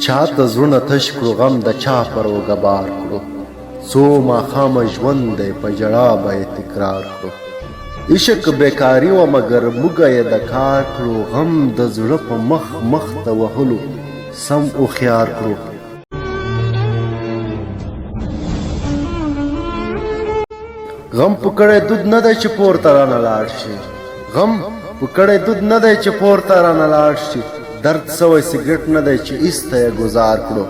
چاته زړونه تش کړو غم د چا پر اوږه بار کړو څو ماښامه ژوند دی په ژړا به یې تکرار کړو عشق بیکاري وه مګر موږه یې د کار کړو غم د زړه په مخ مخ ته وهلو سم هوښیار کړو غم په کړی دود نه دی چې پورته رانه لاړ شي غم په کړی دود نه دی چې پورته رانه لاړ شي درد سوی سګرټ نه دی چې ایسته یې ګزار کړو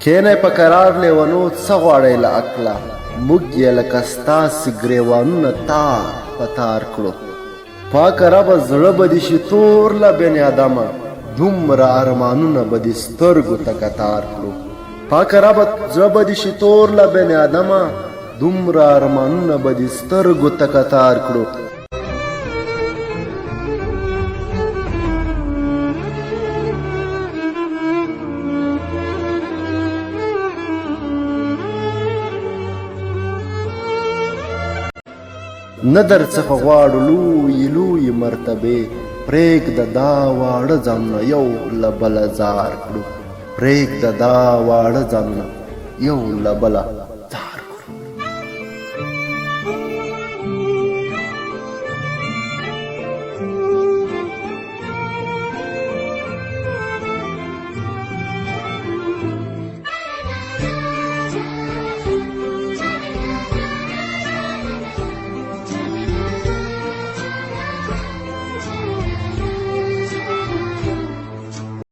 کینی په کرار لیونو څه غواړئ له عقله موږ یې لکه ستاسې ګریوانونه تار په تار کړو پاکه ربه زړه به دې شي تور له بني ادمه دومره ارمانونه به دې سترګو ته کتار کړو پاکه ربه زړه به دې شي تور له بني ادمه دومره ارمانونه به دې سترګو ته کتار کړو نه در څخه غواړو لویې لویې مرتبې پرېږده دا واړه ځانونه یو له بله زار کړو پرېږده دا واړه ځانونه یو له بله